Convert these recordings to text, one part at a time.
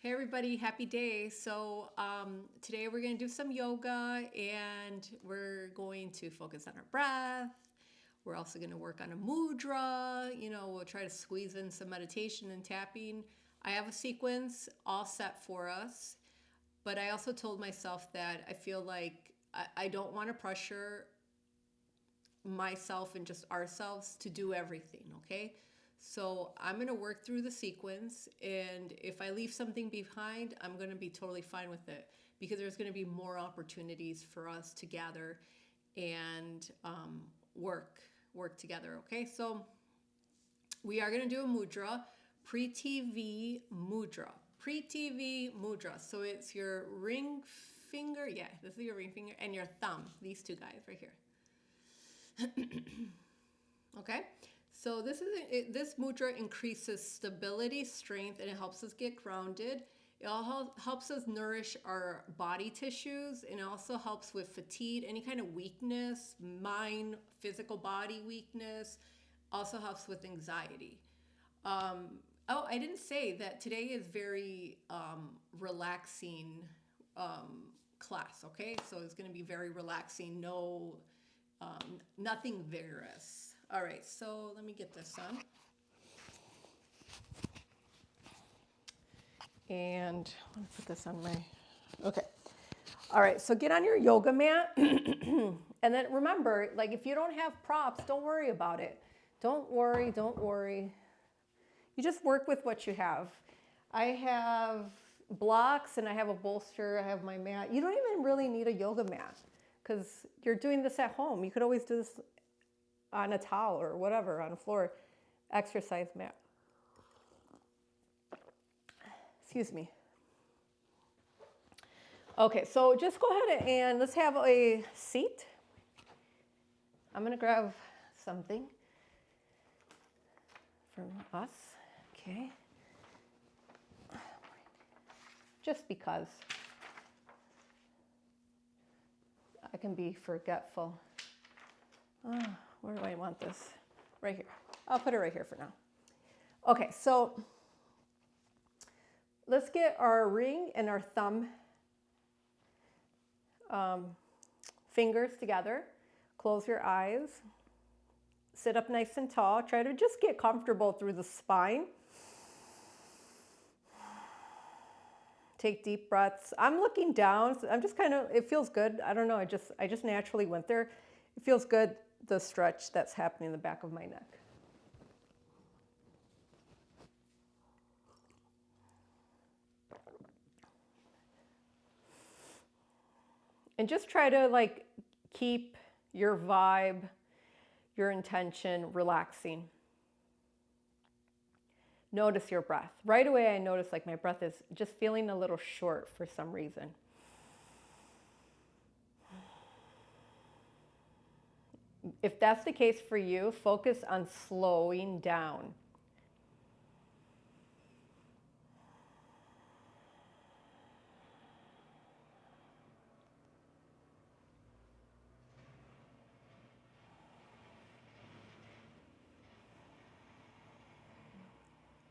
Hey everybody, happy day. Today we're going to do some yoga and we're going to focus on our breath. We're also going to work on a mudra. We'll try to squeeze in some meditation and tapping. I have a sequence all set for us, but I also told myself that I feel like I don't want to pressure myself and just ourselves to do everything, okay? So I'm going to work through the sequence, and if I leave something behind, I'm going to be totally fine with it because there's going to be more opportunities for us to gather and work together, okay? So we are going to do a mudra, pre-TV mudra. Pre-TV mudra. So it's your ring finger, yeah, this is your ring finger, and your thumb, these two guys right here. Okay, so this mudra increases stability, strength, and it helps us get grounded. It all helps us nourish our body tissues, and it also helps with fatigue, any kind of weakness, mind, physical body weakness. Also helps with anxiety. Oh, I didn't say that today is very relaxing class. Okay, so it's going to be very relaxing. Nothing vigorous. All right, so let me get this on. And let me put this on my, okay. All right, so get on your yoga mat. And then remember, like if you don't have props, don't worry about it. Don't worry. You just work with what you have. I have blocks and I have a bolster, I have my mat. You don't even really need a yoga mat because you're doing this at home. You could always do this on a towel or whatever, on a floor, exercise mat. Excuse me. Okay, so just go ahead and let's have a seat. I'm gonna grab something from us, okay? Just because I can be forgetful. Where do I want this? Right here. I'll put it right here for now. Okay, so let's get our ring and our thumb fingers together. Close your eyes. Sit up nice and tall. Try to just get comfortable through the spine. Take deep breaths. I'm looking down. So I'm just kind of, it feels good. I don't know. I just naturally went there. It feels good, the stretch that's happening in the back of my neck. And just try to like keep your vibe, your intention relaxing. Notice your breath. Right away I notice like my breath is just feeling a little short for some reason. If that's the case for you, focus on slowing down.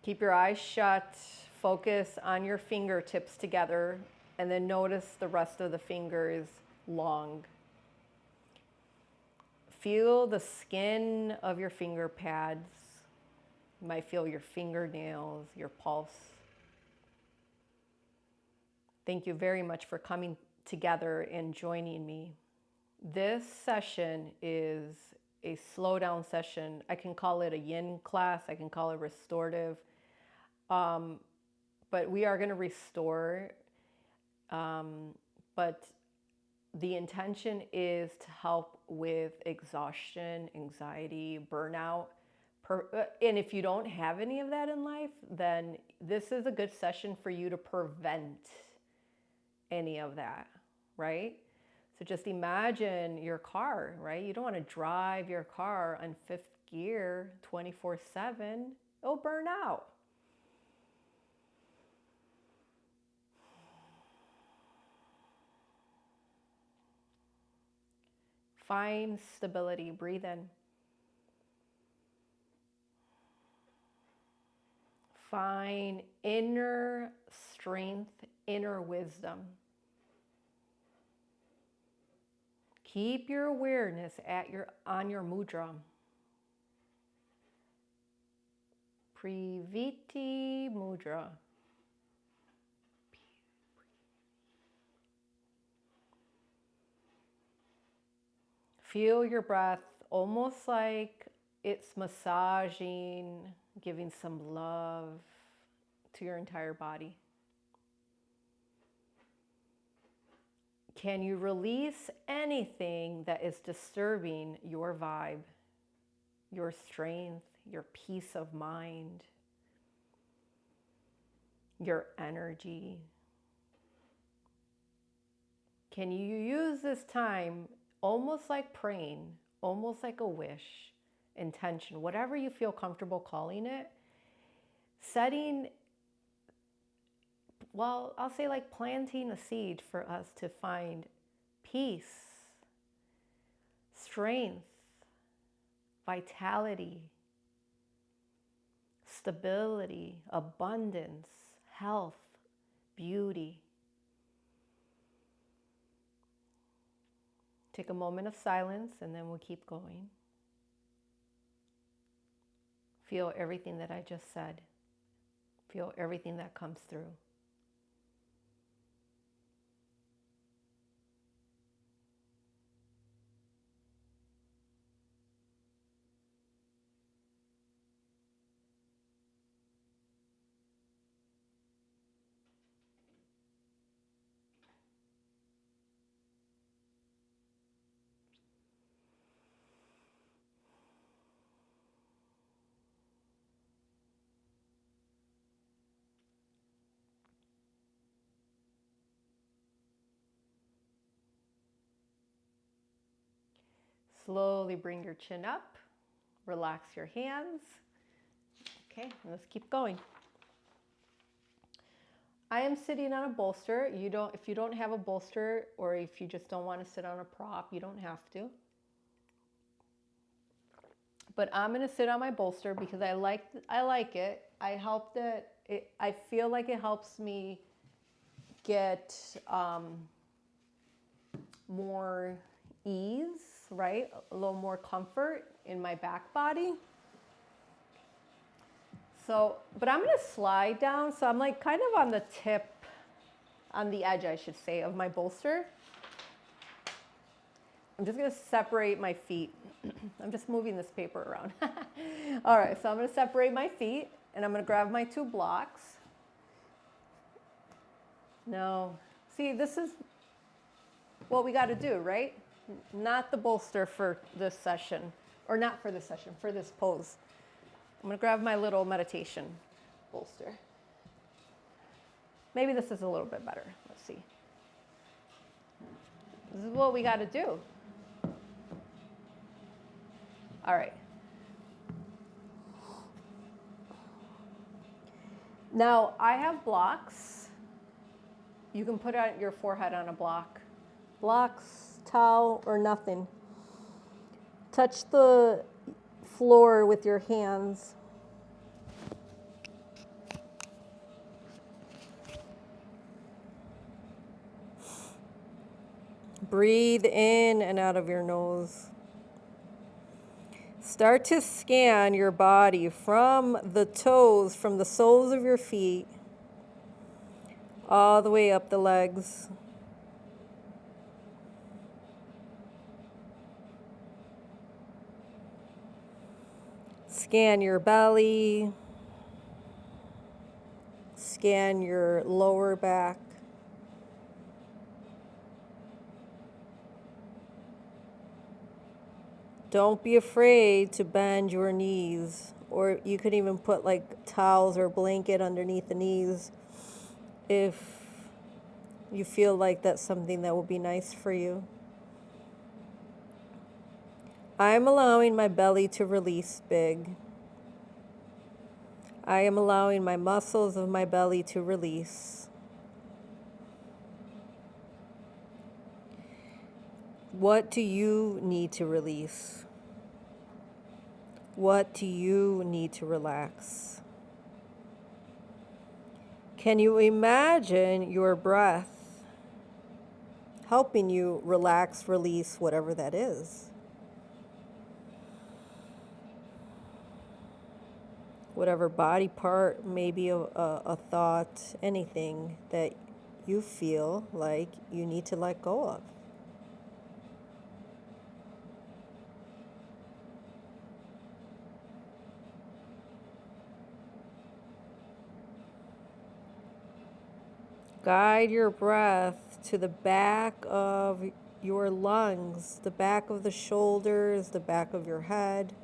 Keep your eyes shut, focus on your fingertips together, and then notice the rest of the fingers long. Feel the skin of your finger pads. You might feel your fingernails, your pulse. Thank you very much for coming together and joining me. This session is a slow down session. I can call it a yin class. I can call it restorative. But we are going to restore. But the intention is to help with exhaustion, anxiety, burnout. And if you don't have any of that in life, then this is a good session for you to prevent any of that, right? So just imagine your car, right? You don't want to drive your car on fifth gear 24/7. It'll burn out. Find stability. Breathe in. Find inner strength, inner wisdom. Keep your awareness on your mudra. Priviti mudra. Feel your breath almost like it's massaging, giving some love to your entire body. Can you release anything that is disturbing your vibe, your strength, your peace of mind, your energy? Can you use this time almost like praying, almost like a wish, intention, whatever you feel comfortable calling it, setting, well, I'll say like planting a seed for us to find peace, strength, vitality, stability, abundance, health, beauty. Take a moment of silence and then we'll keep going. Feel everything that I just said. Feel everything that comes through. Slowly bring your chin up, relax your hands. Okay, let's keep going. I am sitting on a bolster. If you don't have a bolster, or if you just don't want to sit on a prop, you don't have to. But I'm going to sit on my bolster because I like it. I feel like it helps me get more ease, right? A little more comfort in my back body. So, but I'm going to slide down. So I'm like kind of on the tip, on the edge, I should say, of my bolster. I'm just going to separate my feet. I'm just moving this paper around. All right, so I'm going to separate my feet and I'm going to grab my 2 blocks. Now, see, this is what we got to do, right? Not the bolster for this session, or not for this session, for this pose. I'm going to grab my little meditation bolster. Maybe this is a little bit better. Let's see. This is what we got to do. All right. Now, I have blocks. You can put your forehead on a block. Blocks, towel, or nothing. Touch the floor with your hands. Breathe in and out of your nose. Start to scan your body from the toes, from the soles of your feet, all the way up the legs. Scan your belly. Scan your lower back. Don't be afraid to bend your knees, or you could even put like towels or blanket underneath the knees if you feel like that's something that will be nice for you. I'm allowing my belly to release big. I am allowing my muscles of my belly to release. What do you need to release? What do you need to relax? Can you imagine your breath helping you relax, release, whatever that is? Whatever body part, maybe a thought, anything that you feel like you need to let go of. Guide your breath to the back of your lungs, the back of the shoulders, the back of your head.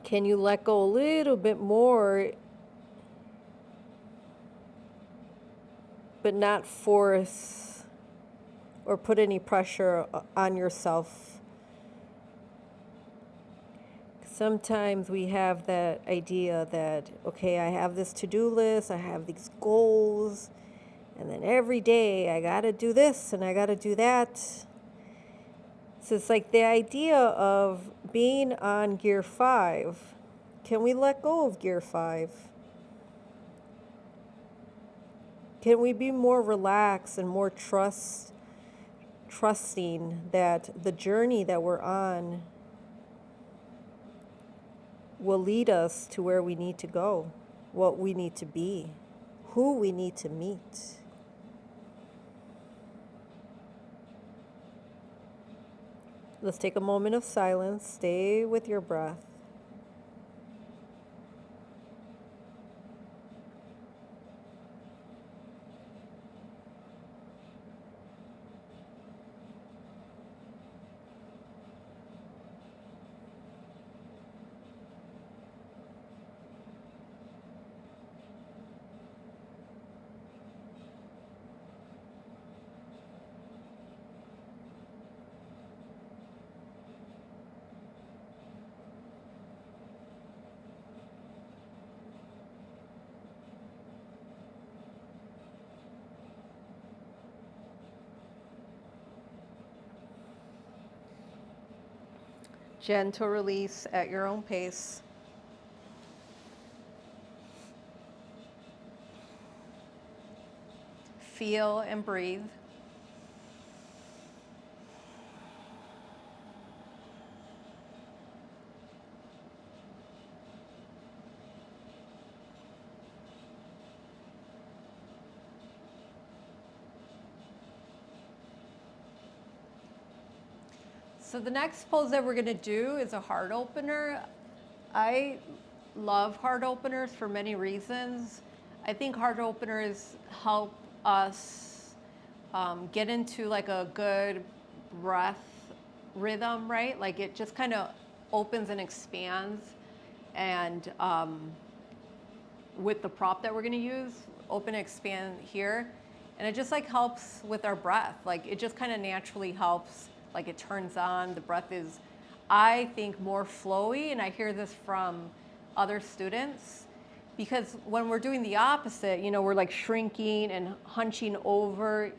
Can you let go a little bit more, but not force or put any pressure on yourself? Sometimes we have that idea that, okay, I have this to-do list, I have these goals, and then every day I gotta do this and I gotta do that. So it's like the idea of being on gear 5. Can we let go of gear 5? Can we be more relaxed and more trusting that the journey that we're on will lead us to where we need to go, what we need to be, who we need to meet? Let's take a moment of silence. Stay with your breath. Gentle release at your own pace. Feel and breathe. So the next pose that we're going to do is a heart opener. I love heart openers for many reasons. I think heart openers help us get into like a good breath rhythm, right? Like it just kind of opens and expands, and with the prop that we're going to use, open and expand here, and it just like helps with our breath. Like it just kind of naturally helps. Like it turns on, the breath is, I think, more flowy, and I hear this from other students, because when we're doing the opposite, you know, we're like shrinking and hunching over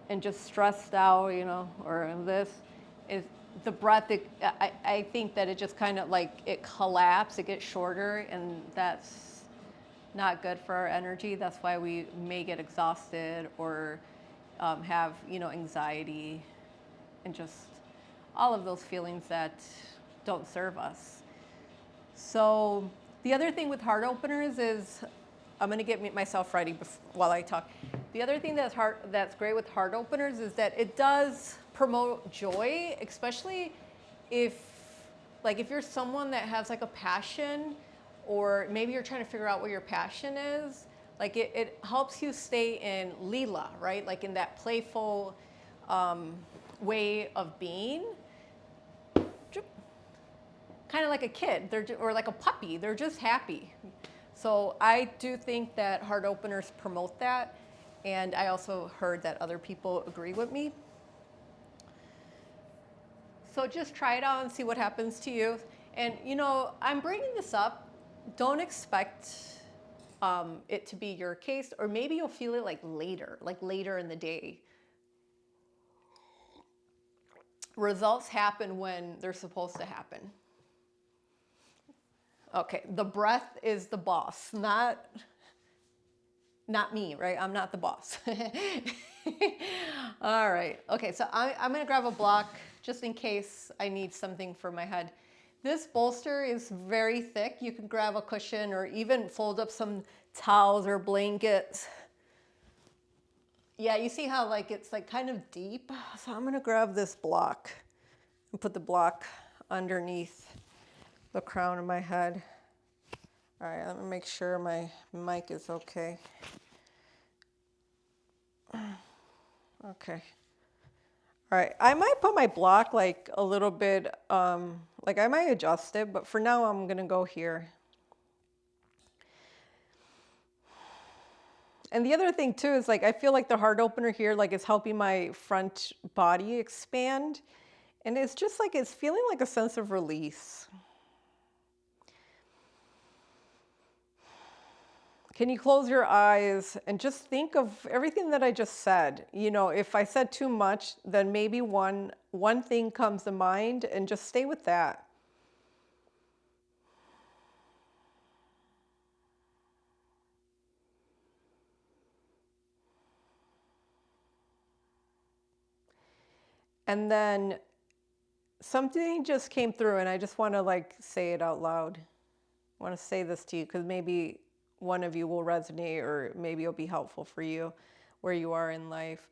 and just stressed out, you know, or this is the breath. I think that it just kind of like it collapses, it gets shorter, and that's not good for our energy. That's why we may get exhausted or have, you know, anxiety and just all of those feelings that don't serve us. So the other thing with heart openers is, I'm going to get myself ready while I talk. The other thing that's great with heart openers is that it does promote joy, especially if you're someone that has like a passion, or maybe you're trying to figure out what your passion is. Like it helps you stay in lila, right? Like in that playful way of being, kind of like a kid, or like a puppy. They're just happy. So I do think that heart openers promote that, and I also heard that other people agree with me. So just try it out and see what happens to you. And you know, I'm bringing this up. Don't expect it to be your case, or maybe you'll feel it like later in the day. Results happen when they're supposed to happen. Okay, the breath is the boss, not me, right? I'm not the boss. All right. Okay, so I'm going to grab a block just in case I need something for my head. This bolster is very thick. You can grab a cushion or even fold up some towels or blankets. Yeah, you see how like it's like kind of deep? So I'm going to grab this block and put the block underneath the crown of my head. All right, let me make sure my mic is okay. Okay. All right, I might put my block like a little bit, like I might adjust it, but for now I'm gonna go here. And the other thing too is like, I feel like the heart opener here like is helping my front body expand. And it's just like, it's feeling like a sense of release. Can you close your eyes and just think of everything that I just said? You know, if I said too much, then maybe one thing comes to mind and just stay with that. And then something just came through and I just want to like say it out loud. I want to say this to you because maybe one of you will resonate or maybe it'll be helpful for you where you are in life.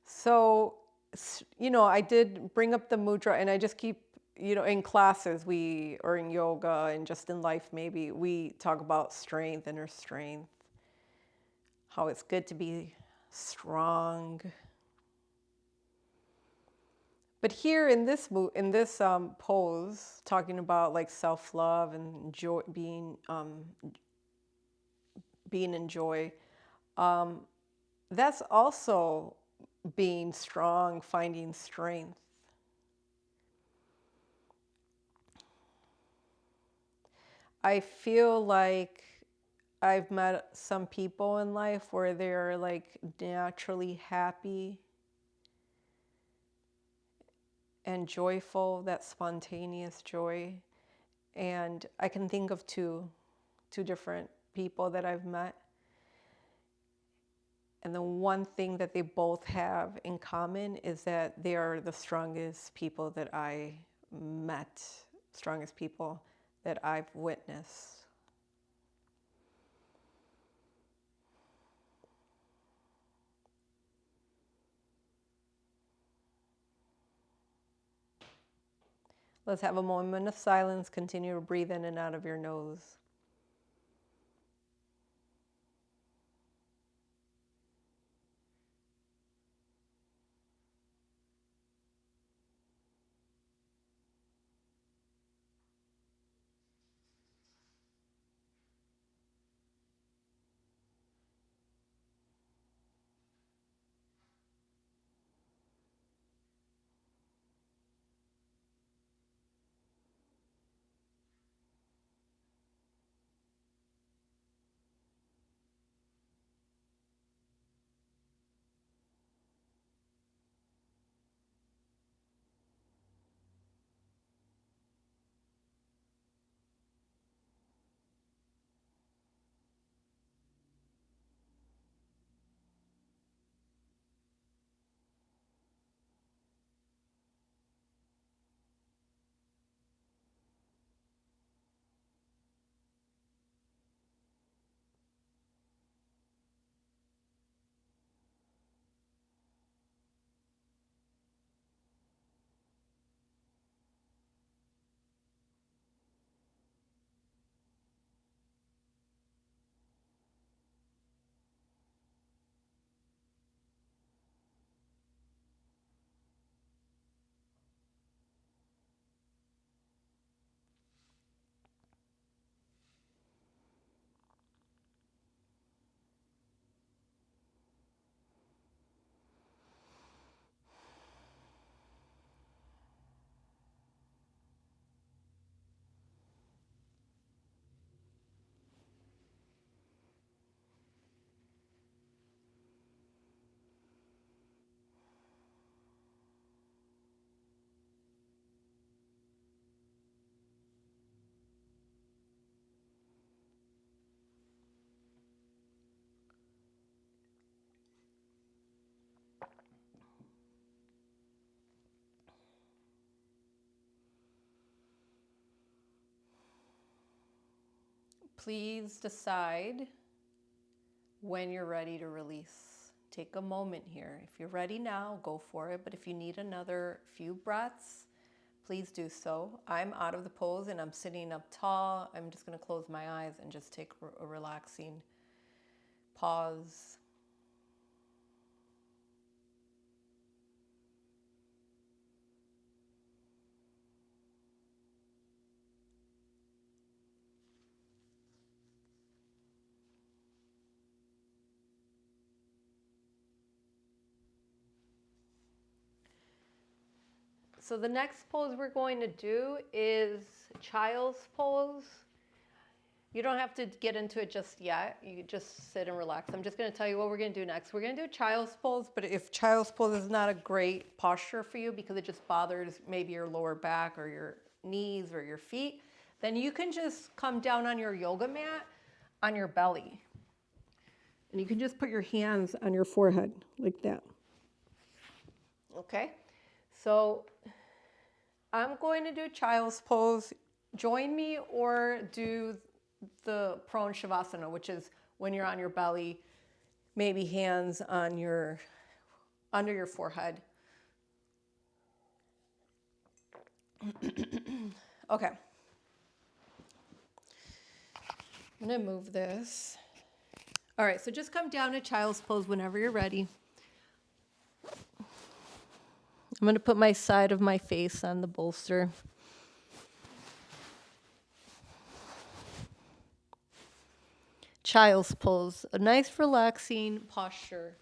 So, you know, I did bring up the mudra and I just keep, you know, in classes or in yoga and just in life maybe, we talk about strength, inner strength, how it's good to be strong. But here in this pose, talking about like self-love and joy, being in joy, that's also being strong, finding strength. I feel like I've met some people in life where they're like naturally happy and joyful, that spontaneous joy. And I can think of two different people that I've met. And the one thing that they both have in common is that they are the strongest people that I met, strongest people that I've witnessed. Let's have a moment of silence. Continue to breathe in and out of your nose. Please decide when you're ready to release. Take a moment here. If you're ready now, go for it. But if you need another few breaths, please do so. I'm out of the pose and I'm sitting up tall. I'm just going to close my eyes and just take a relaxing pause. So the next pose we're going to do is child's pose. You don't have to get into it just yet. You just sit and relax. I'm just going to tell you what we're going to do next. We're going to do child's pose, but if child's pose is not a great posture for you because it just bothers maybe your lower back or your knees or your feet, then you can just come down on your yoga mat on your belly. And you can just put your hands on your forehead like that. Okay? So I'm going to do child's pose. Join me or do the prone shavasana, which is when you're on your belly, maybe hands on under your forehead. Okay. I'm going to move this. All right, so just come down to child's pose whenever you're ready. I'm going to put my side of my face on the bolster. Child's pose, a nice relaxing posture.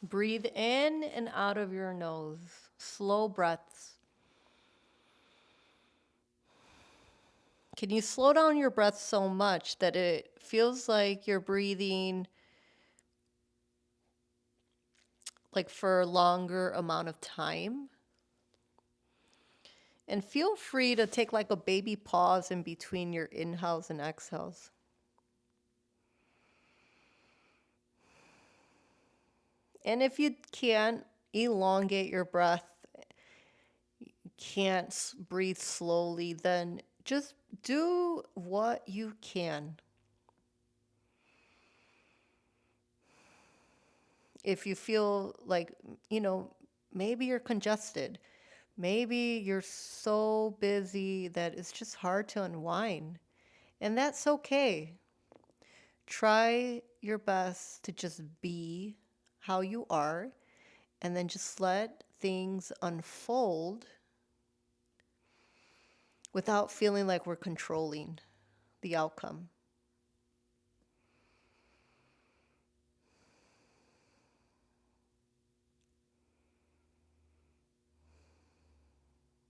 Breathe in and out of your nose. Slow breaths. Can you slow down your breath so much that it feels like you're breathing like for a longer amount of time? And feel free to take like a baby pause in between your inhales and exhales. And if you can't elongate your breath, can't breathe slowly, then just do what you can. If you feel like, maybe you're congested, maybe you're so busy that it's just hard to unwind, and that's okay. Try your best to just be how you are, and then just let things unfold without feeling like we're controlling the outcome.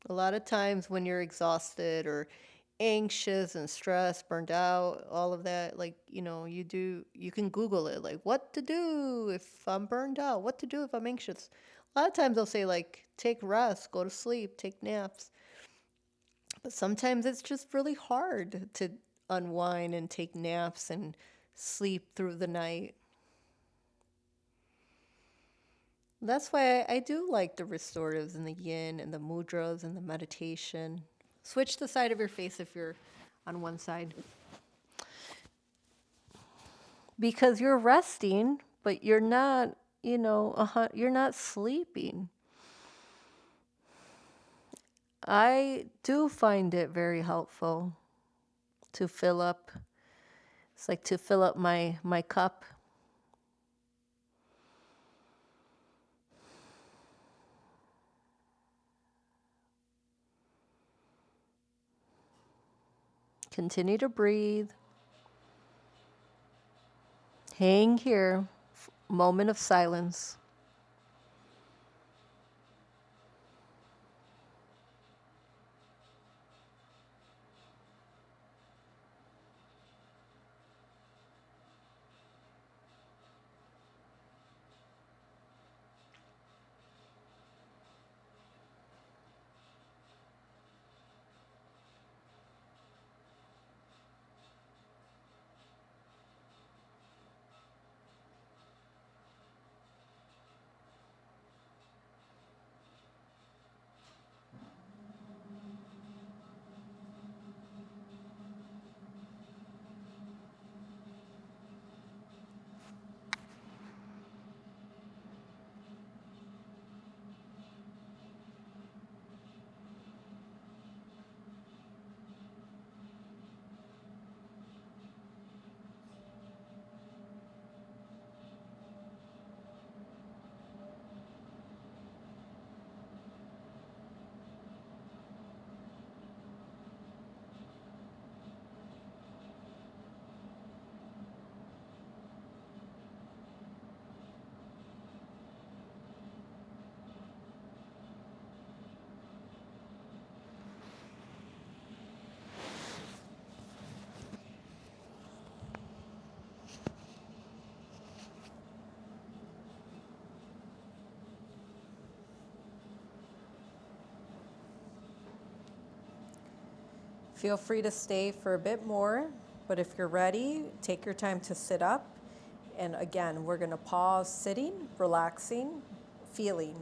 A lot of times when you're exhausted or anxious and stressed, burned out, all of that, you can Google it, like what to do if I'm burned out, what to do if I'm anxious. A lot of times they'll say like, take rest, go to sleep, take naps. But sometimes it's just really hard to unwind and take naps and sleep through the night. That's why I do like the restoratives and the yin and the mudras and the meditation. Switch the side of your face if you're on one side. Because you're resting, but you're not, you're not sleeping. I do find it very helpful to fill up. It's like to fill up my cup. Continue to breathe. Hang here. Moment of silence. Feel free to stay for a bit more, but if you're ready, take your time to sit up. And again, we're going to pause sitting, relaxing, feeling.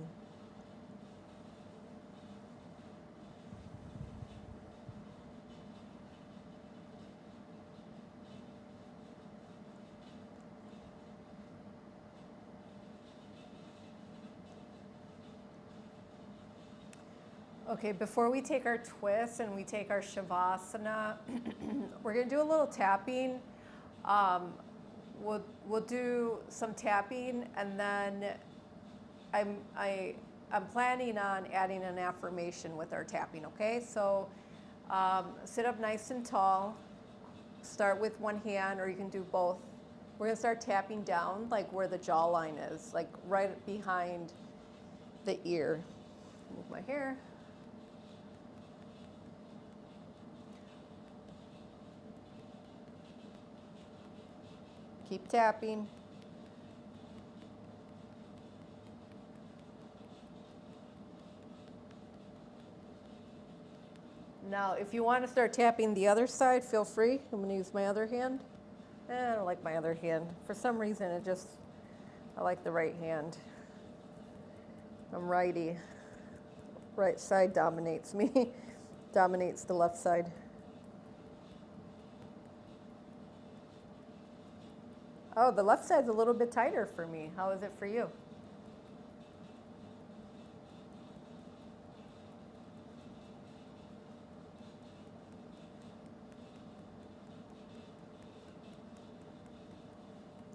Okay, before we take our twist and we take our Shavasana, we're gonna do a little tapping. We'll do some tapping, and then I'm planning on adding an affirmation with our tapping. Okay, so sit up nice and tall. Start with one hand, or you can do both. We're gonna start tapping down, like where the jawline is, like right behind the ear. Move my hair. Keep tapping. Now, if you want to start tapping the other side, feel free. I'm going to use my other hand. I don't like my other hand. For some reason, I like the right hand. I'm righty. Right side dominates me, dominates the left side. Oh, the left side's a little bit tighter for me. How is it for you?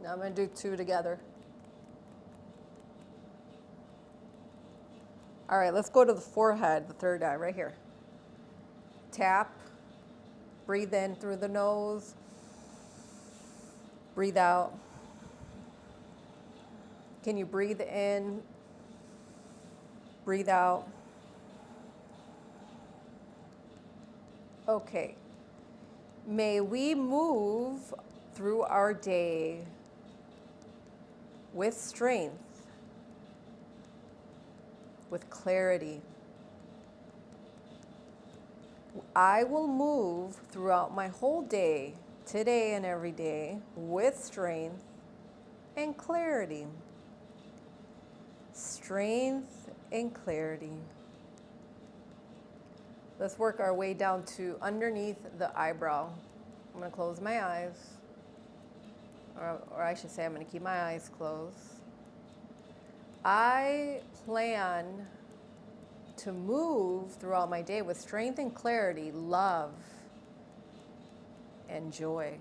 Now I'm going to do two together. All right, let's go to the forehead, the third eye, right here. Tap. Breathe in through the nose. Breathe out. Can you breathe in? Breathe out. Okay. May we move through our day with strength, with clarity. I will move throughout my whole day, today and every day, with strength and clarity. Strength and clarity. Let's work our way down to underneath the eyebrow. I'm going to close my eyes, or I should say I'm going to keep my eyes closed. I plan to move throughout my day with strength and clarity, love, and joy.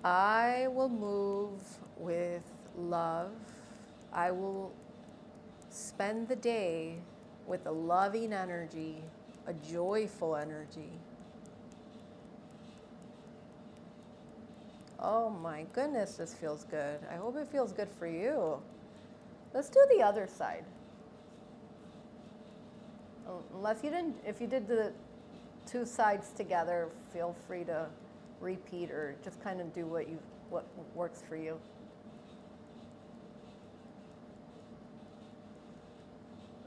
I will move with love. I will spend the day with a loving energy, a joyful energy. Oh my goodness, this feels good. I hope it feels good for you. Let's do the other side. Unless you didn't, if you did the two sides together, feel free to repeat or just kind of do what works for you.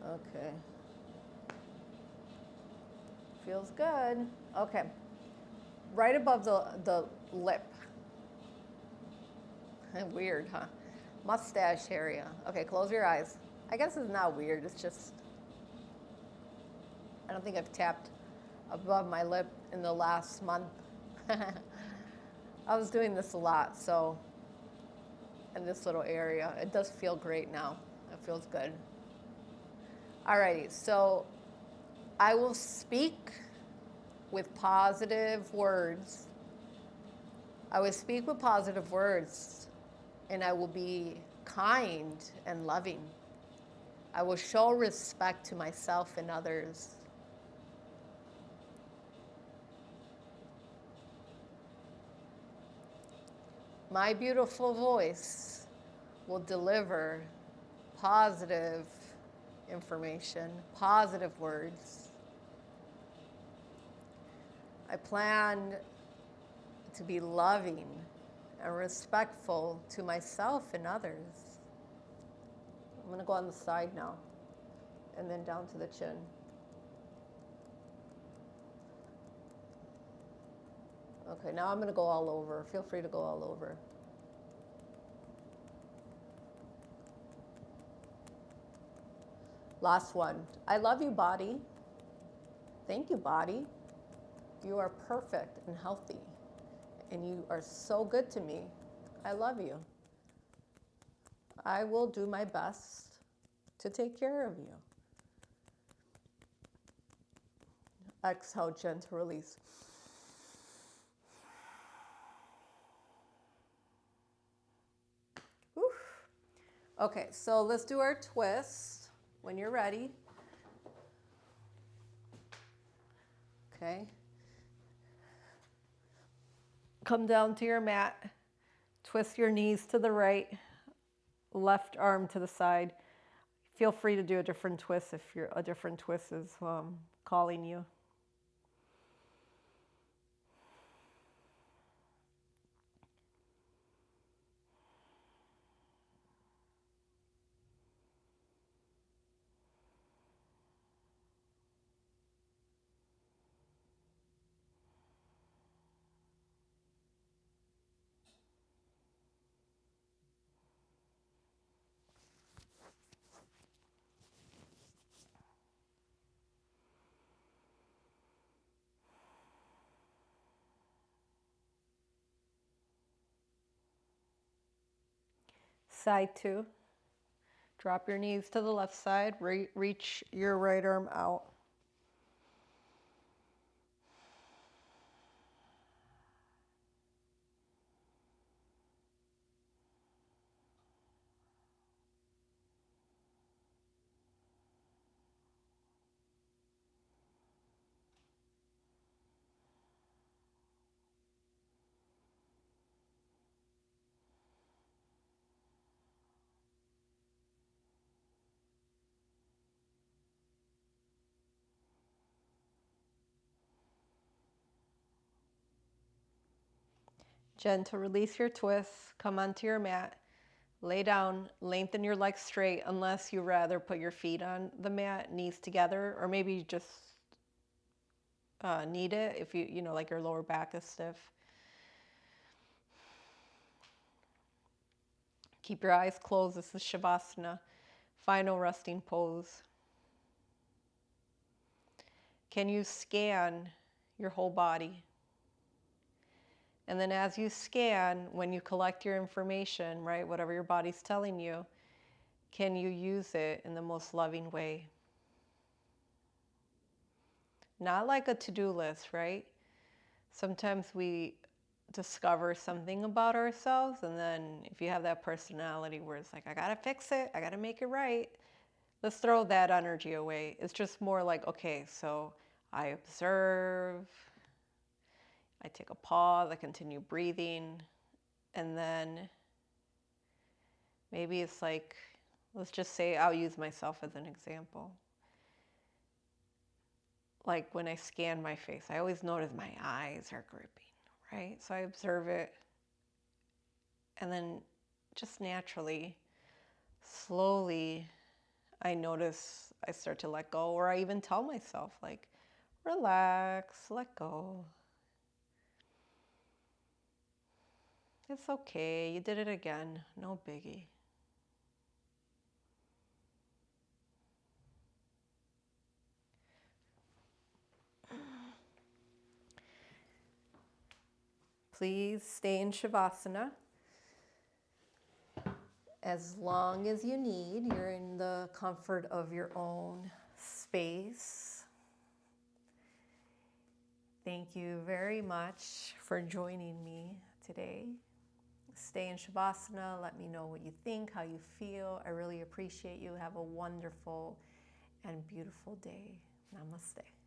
Okay. Feels good. Okay. Right above the lip. Weird, huh? Mustache area. Okay, close your eyes. I guess it's not weird. It's just, I don't think I've tapped above my lip in the last month. I was doing this a lot, so in this little area, it does feel great now. It feels good. Alrighty, so I will speak with positive words. I will speak with positive words, and I will be kind and loving. I will show respect to myself and others. My beautiful voice will deliver positive information, positive words. I plan to be loving and respectful to myself and others. going to go on the side now and then down to the chin. Okay, now I'm going to go all over. Feel free to go all over. Last one. I love you, body. Thank you, body. You are perfect and healthy, and you are so good to me. I love you. I will do my best to take care of you. Exhale, gentle release. Whew. Okay, so let's do our twist when you're ready. Okay. Come down to your mat. Twist your knees to the right, left arm to the side. Feel free to do a different twist if a different twist is calling you. Side two. Drop your knees to the left side. Reach your right arm out. Gentle release your twist. Come onto your mat. Lay down. Lengthen your legs straight unless you rather put your feet on the mat, knees together, or maybe you just need it if you know, like your lower back is stiff. Keep your eyes closed. This is Shavasana, final resting pose. Can you scan your whole body? And then as you scan, when you collect your information, right, whatever your body's telling you, can you use it in the most loving way? Not like a to-do list, right? Sometimes we discover something about ourselves, and then if you have that personality where it's like, I gotta fix it, I gotta make it right, let's throw that energy away. It's just more like, okay, so I observe, I take a pause, I continue breathing, and then maybe it's like, let's just say I'll use myself as an example. Like when I scan my face, I always notice my eyes are gripping, right? So I observe it, and then just naturally, slowly, I notice I start to let go, or I even tell myself, like, relax, let go. It's okay, you did it again, no biggie. Please stay in Shavasana as long as you need. You're in the comfort of your own space. Thank you very much for joining me today. Stay in Shavasana. Let me know what you think, how you feel. I really appreciate you. Have a wonderful and beautiful day. Namaste.